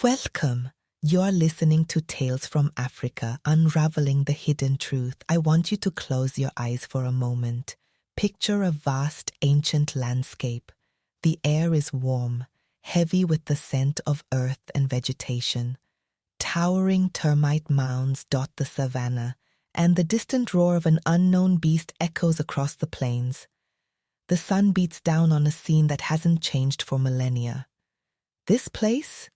Welcome. You're listening to Tales from Africa, Unraveling the Hidden Truth. I want you to close your eyes for a moment. Picture a vast, ancient landscape. The air is warm, heavy with the scent of earth and vegetation. Towering termite mounds dot the savannah, and the distant roar of an unknown beast echoes across the plains. The sun beats down on a scene that hasn't changed for millennia. This place?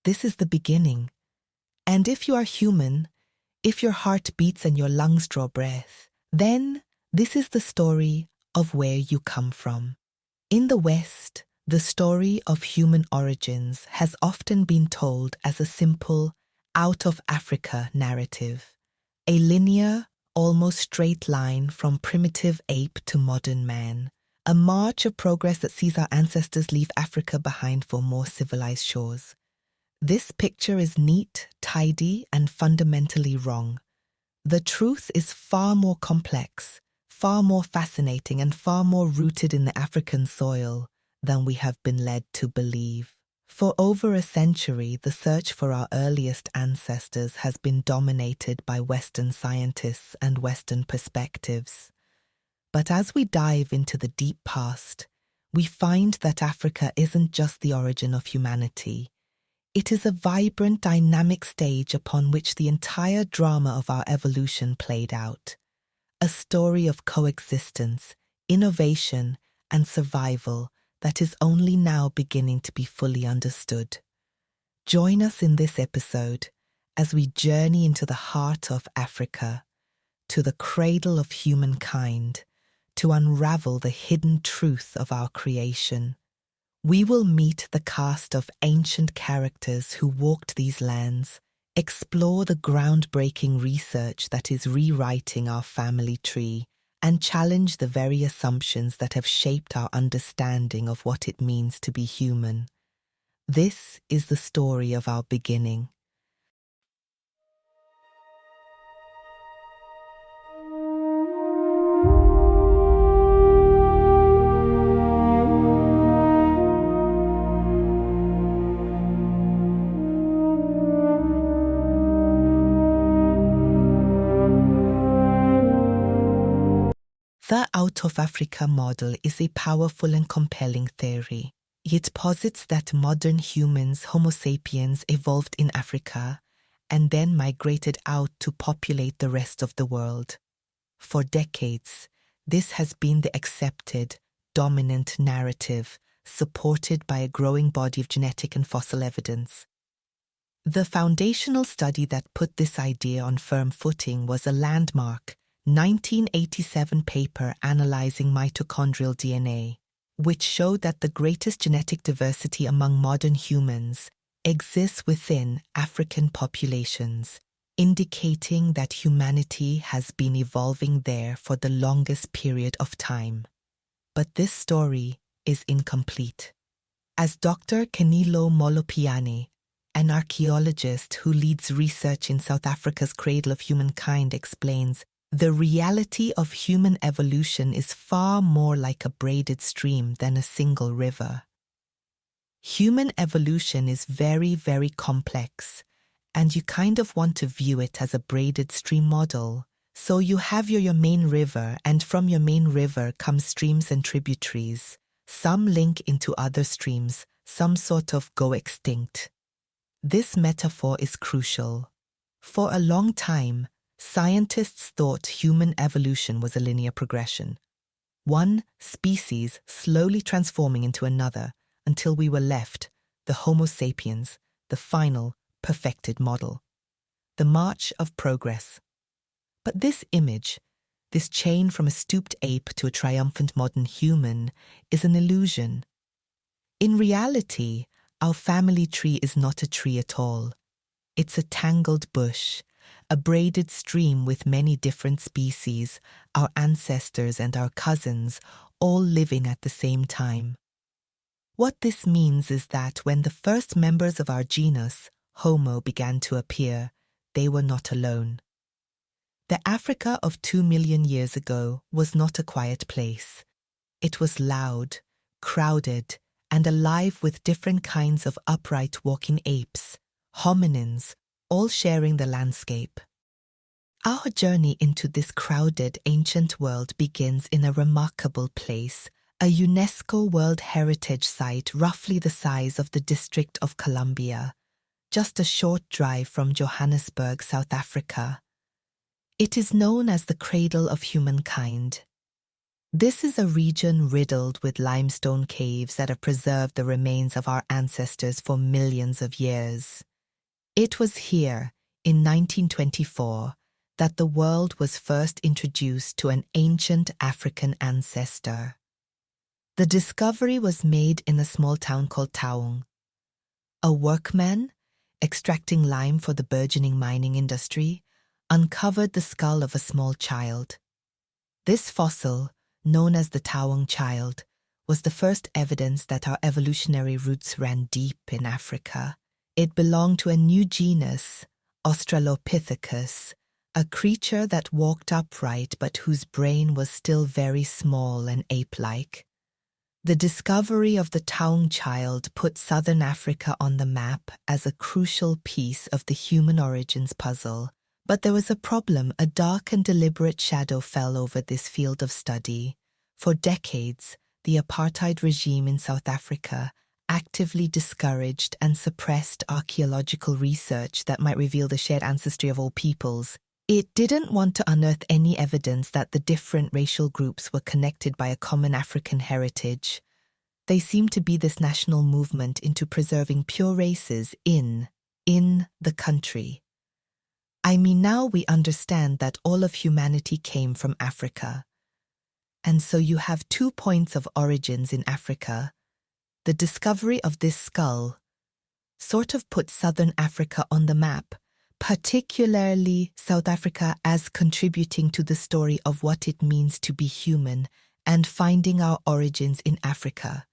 This is the beginning. And if you are human, if your heart beats and your lungs draw breath, then this is the story of where you come from. In the West, the story of human origins has often been told as a simple, out-of-Africa narrative. A linear, almost straight line from primitive ape to modern man. A march of progress that sees our ancestors leave Africa behind for more civilized shores. This picture is neat, tidy, and fundamentally wrong. The truth is far more complex, far more fascinating, and far more rooted in the African soil than we have been led to believe. For over a century, the search for our earliest ancestors has been dominated by Western scientists and Western perspectives. But as we dive into the deep past, we find that Africa isn't just the origin of humanity. It is a vibrant, dynamic stage upon which the entire drama of our evolution played out. A story of coexistence, innovation, and survival that is only now beginning to be fully understood. Join us in this episode as we journey into the heart of Africa, to the cradle of humankind, to unravel the hidden truth of our creation. We will meet the cast of ancient characters who walked these lands, explore the groundbreaking research that is rewriting our family tree, and challenge the very assumptions that have shaped our understanding of what it means to be human. This is the story of our beginning. The out-of-Africa model is a powerful and compelling theory. It posits that modern humans, Homo sapiens, evolved in Africa and then migrated out to populate the rest of the world. For decades, this has been the accepted, dominant narrative, supported by a growing body of genetic and fossil evidence. The foundational study that put this idea on firm footing was a landmark 1987 paper analyzing mitochondrial DNA, which showed that the greatest genetic diversity among modern humans exists within African populations, indicating that humanity has been evolving there for the longest period of time. But this story is incomplete. As Dr. Kenilo Molopiane, an archaeologist who leads research in South Africa's Cradle of Humankind, explains, the reality of human evolution is far more like a braided stream than a single river. Human evolution is very, very complex, and you kind of want to view it as a braided stream model. So you have your main river, and from your main river come streams and tributaries. Some link into other streams, some sort of go extinct. This metaphor is crucial. For a long time, scientists thought human evolution was a linear progression, one species slowly transforming into another until we were left, the Homo sapiens, the final, perfected model. The march of progress. But this image, this chain from a stooped ape to a triumphant modern human, is an illusion. In reality, our family tree is not a tree at all. It's a tangled bush, a braided stream with many different species, our ancestors and our cousins, all living at the same time. What this means is that when the first members of our genus, Homo, began to appear, they were not alone. The Africa of 2 million years ago was not a quiet place. It was loud, crowded, and alive with different kinds of upright walking apes, hominins, all sharing the landscape. Our journey into this crowded ancient world begins in a remarkable place, a UNESCO World Heritage Site roughly the size of the District of Columbia, just a short drive from Johannesburg, South Africa. It is known as the Cradle of Humankind. This is a region riddled with limestone caves that have preserved the remains of our ancestors for millions of years. It was here, in 1924, that the world was first introduced to an ancient African ancestor. The discovery was made in a small town called Taung. A workman, extracting lime for the burgeoning mining industry, uncovered the skull of a small child. This fossil, known as the Taung child, was the first evidence that our evolutionary roots ran deep in Africa. It belonged to a new genus, Australopithecus, a creature that walked upright but whose brain was still very small and ape-like. The discovery of the Taung child put southern Africa on the map as a crucial piece of the human origins puzzle. But there was a problem. A dark and deliberate shadow fell over this field of study. For decades, the apartheid regime in South Africa actively discouraged and suppressed archaeological research that might reveal the shared ancestry of all peoples. It didn't want to unearth any evidence that the different racial groups were connected by a common African heritage. They seemed to be this national movement into preserving pure races in the country. I mean, now we understand that all of humanity came from Africa. And so you have 2 points of origins in Africa. The discovery of this skull sort of put southern Africa on the map, particularly South Africa, as contributing to the story of what it means to be human and finding our origins in Africa.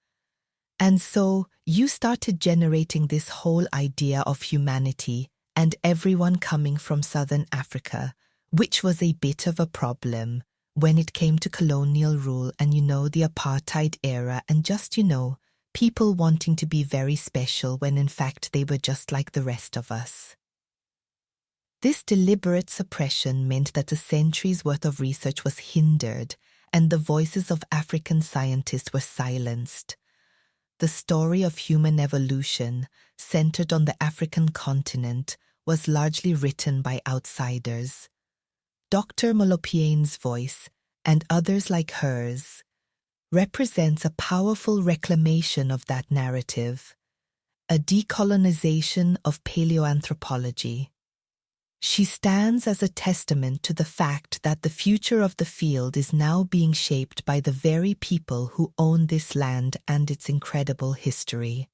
And so you started generating this whole idea of humanity and everyone coming from southern Africa, which was a bit of a problem when it came to colonial rule and, the apartheid era and just, people wanting to be very special when in fact they were just like the rest of us. This deliberate suppression meant that a century's worth of research was hindered and the voices of African scientists were silenced. The story of human evolution, centered on the African continent, was largely written by outsiders. Dr. Molopien's voice, and others like hers, represents a powerful reclamation of that narrative, a decolonization of paleoanthropology. She stands as a testament to the fact that the future of the field is now being shaped by the very people who own this land and its incredible history.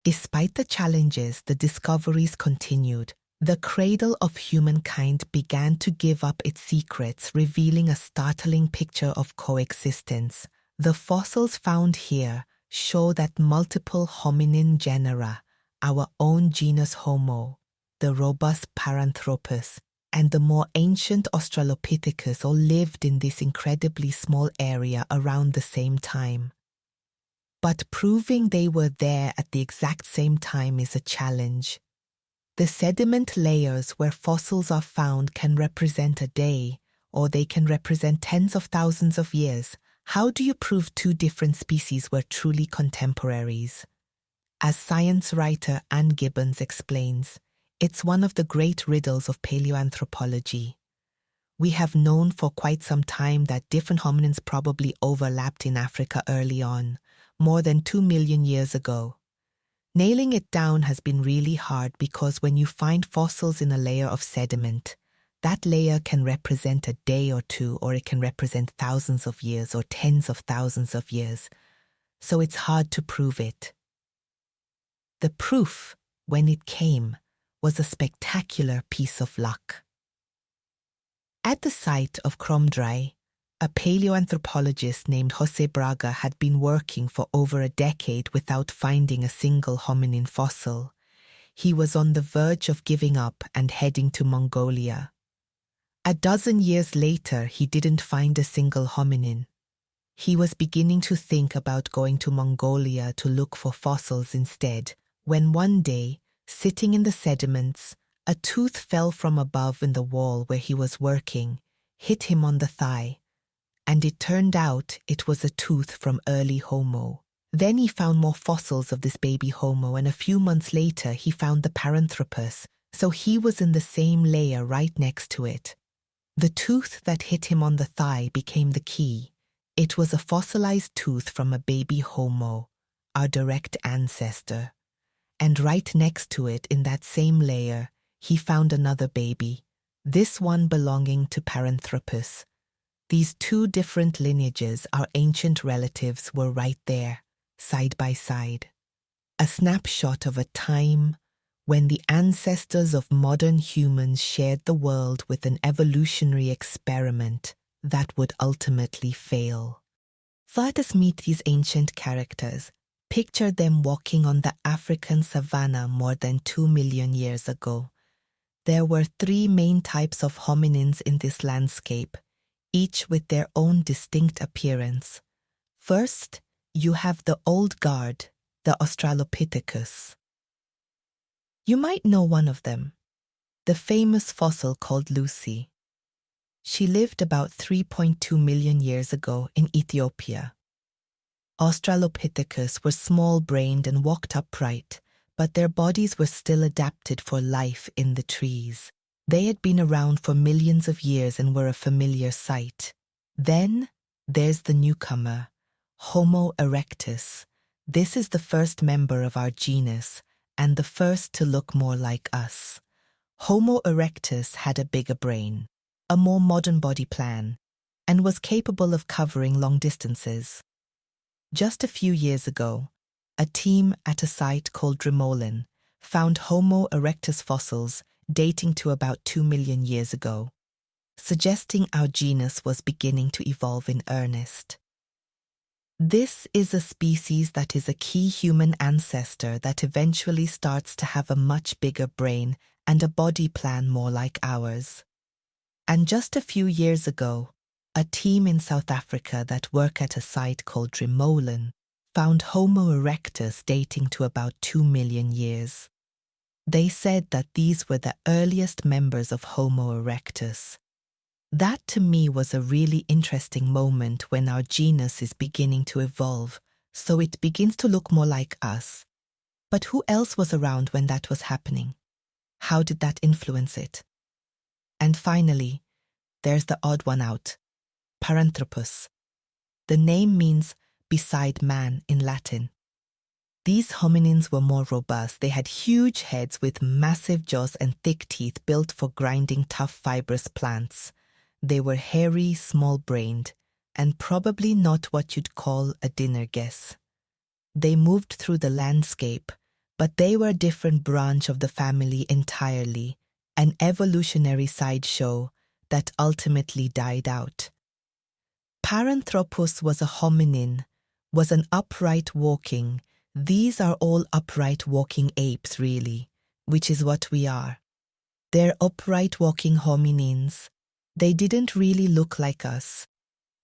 Despite the challenges, the discoveries continued. The cradle of humankind began to give up its secrets, revealing a startling picture of coexistence. The fossils found here show that multiple hominin genera, our own genus Homo, the robust Paranthropus, and the more ancient Australopithecus all lived in this incredibly small area around the same time. But proving they were there at the exact same time is a challenge. The sediment layers where fossils are found can represent a day, or they can represent tens of thousands of years. How do you prove 2 different species were truly contemporaries? As science writer Anne Gibbons explains, it's one of the great riddles of paleoanthropology. We have known for quite some time that different hominins probably overlapped in Africa early on, more than 2 million years ago. Nailing it down has been really hard because when you find fossils in a layer of sediment, that layer can represent a day or 2, or it can represent thousands of years or tens of thousands of years. So it's hard to prove it. The proof, when it came, was a spectacular piece of luck. At the site of Kromdraai, a paleoanthropologist named José Braga had been working for over a decade without finding a single hominin fossil. He was on the verge of giving up and heading to Mongolia. A dozen years later, he didn't find a single hominin. He was beginning to think about going to Mongolia to look for fossils instead, when one day, Sitting in the sediments, a tooth fell from above in the wall where he was working, hit him on the thigh, and it turned out it was a tooth from early Homo. Then he found more fossils of this baby Homo, and a few months later he found the Paranthropus, so he was in the same layer right next to it. The tooth that hit him on the thigh became the key. It was a fossilized tooth from a baby Homo, our direct ancestor. And right next to it, in that same layer, he found another baby, this one belonging to Paranthropus. These two different lineages, our ancient relatives, were right there, side by side. A snapshot of a time when the ancestors of modern humans shared the world with an evolutionary experiment that would ultimately fail. Let us meet these ancient characters. Picture them walking on the African savannah more than 2 million years ago. There were 3 main types of hominins in this landscape, each with their own distinct appearance. First, you have the old guard, the Australopithecus. You might know one of them, the famous fossil called Lucy. She lived about 3.2 million years ago in Ethiopia. Australopithecus were small-brained and walked upright, but their bodies were still adapted for life in the trees. They had been around for millions of years and were a familiar sight. Then there's the newcomer, Homo erectus. This is the first member of our genus and the first to look more like us. Homo erectus had a bigger brain, a more modern body plan, and was capable of covering long distances. Just a few years ago, a team at a site called Drimolen found Homo erectus fossils dating to about 2 million years ago, suggesting our genus was beginning to evolve in earnest. This is a species that is a key human ancestor that eventually starts to have a much bigger brain and a body plan more like ours. And just a few years ago, a team in South Africa that work at a site called Drimolen found Homo erectus dating to about 2 million years. They said that these were the earliest members of Homo erectus. That to me was a really interesting moment when our genus is beginning to evolve, so it begins to look more like us. But who else was around when that was happening? How did that influence it? And finally, there's the odd one out, Paranthropus. The name means beside man in Latin. These hominins were more robust. They had huge heads with massive jaws and thick teeth built for grinding tough fibrous plants. They were hairy, small-brained, and probably not what you'd call a dinner guess. They moved through the landscape, but they were a different branch of the family entirely, an evolutionary sideshow that ultimately died out. Paranthropus was a hominin, was an upright walking. These are all upright walking apes, really, which is what we are. They're upright walking hominins. They didn't really look like us.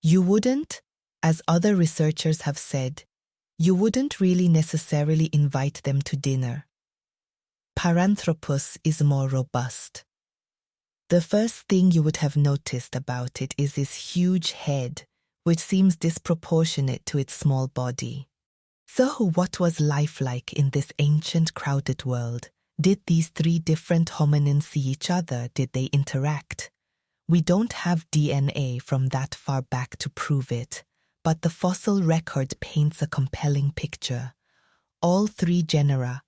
You wouldn't, as other researchers have said, you wouldn't really necessarily invite them to dinner. Paranthropus is more robust. The first thing you would have noticed about it is this huge head, which seems disproportionate to its small body. So what was life like in this ancient, crowded world? Did these 3 different hominins see each other? Did they interact? We don't have DNA from that far back to prove it, but the fossil record paints a compelling picture. All 3 genera,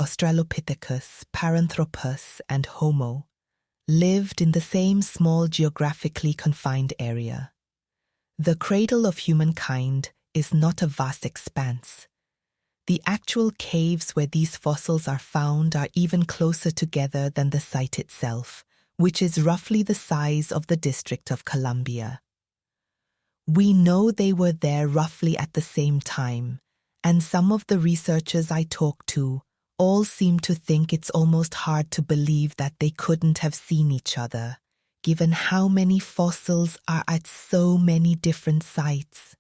Australopithecus, Paranthropus, and Homo, lived in the same small geographically confined area. The cradle of humankind is not a vast expanse. The actual caves where these fossils are found are even closer together than the site itself, which is roughly the size of the District of Columbia. We know they were there roughly at the same time, and some of the researchers I talked to all seem to think it's almost hard to believe that they couldn't have seen each other, given how many fossils are at so many different sites.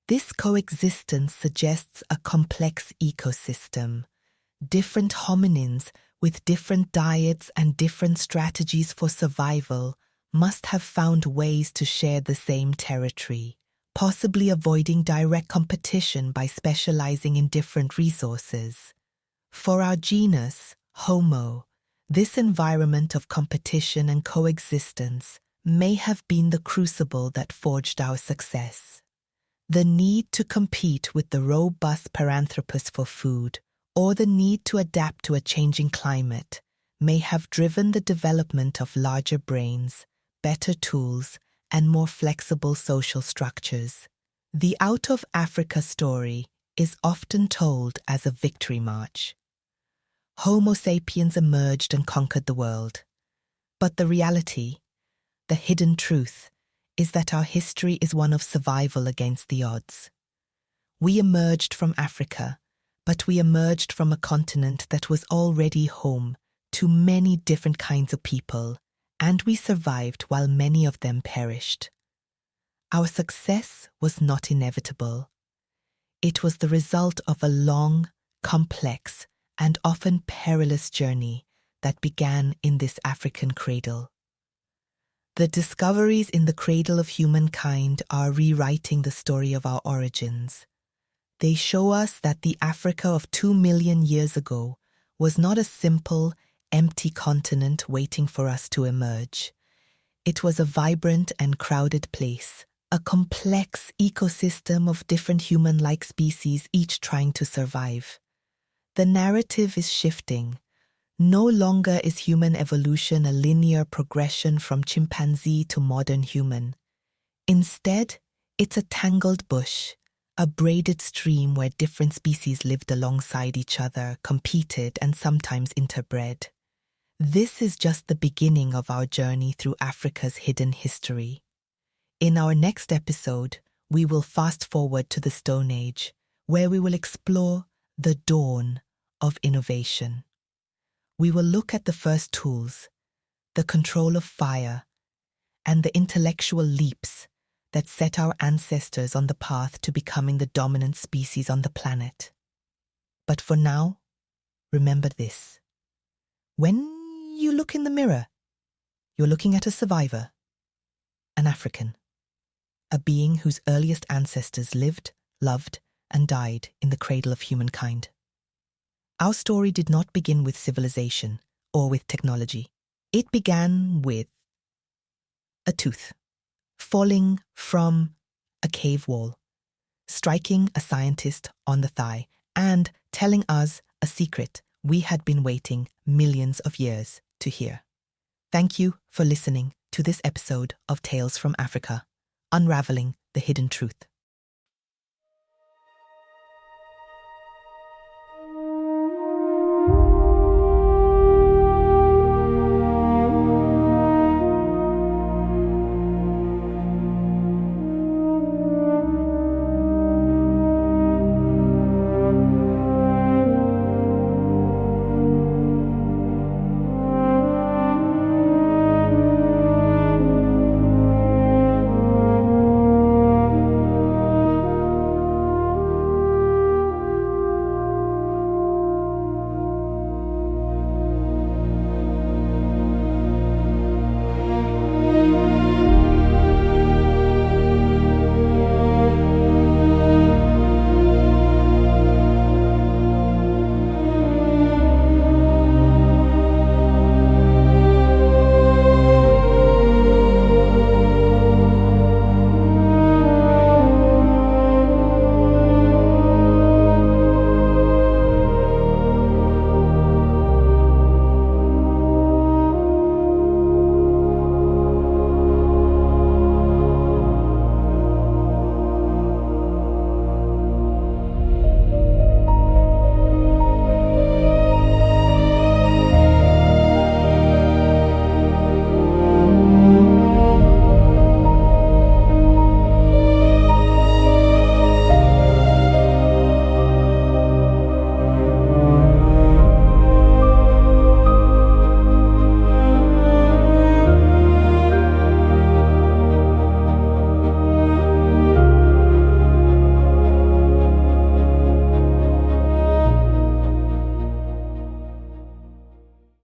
This coexistence suggests a complex ecosystem. Different hominins with different diets and different strategies for survival must have found ways to share the same territory, possibly avoiding direct competition by specializing in different resources. For our genus, Homo, this environment of competition and coexistence may have been the crucible that forged our success. The need to compete with the robust Paranthropus for food, or the need to adapt to a changing climate, may have driven the development of larger brains, better tools, and more flexible social structures. The Out of Africa story is often told as a victory march. Homo sapiens emerged and conquered the world. But the reality, the hidden truth, is that our history is one of survival against the odds. We emerged from Africa, but we emerged from a continent that was already home to many different kinds of people, and we survived while many of them perished. Our success was not inevitable. It was the result of a long, complex, and often perilous journey that began in this African cradle. The discoveries in the cradle of humankind are rewriting the story of our origins. They show us that the Africa of 2 million years ago was not a simple, empty continent waiting for us to emerge. It was a vibrant and crowded place, a complex ecosystem of different human-like species, each trying to survive. The narrative is shifting. No longer is human evolution a linear progression from chimpanzee to modern human. Instead, it's a tangled bush, a braided stream where different species lived alongside each other, competed, and sometimes interbred. This is just the beginning of our journey through Africa's hidden history. In our next episode, we will fast forward to the Stone Age, where we will explore the dawn of innovation. We will look at the first tools, the control of fire, and the intellectual leaps that set our ancestors on the path to becoming the dominant species on the planet. But for now, remember this. When you look in the mirror, you're looking at a survivor, an African, a being whose earliest ancestors lived, loved, and died in the cradle of humankind. Our story did not begin with civilization or with technology. It began with a tooth falling from a cave wall, striking a scientist on the thigh, and telling us a secret we had been waiting millions of years to hear. Thank you for listening to this episode of Tales from Africa, Unraveling the Hidden Truth.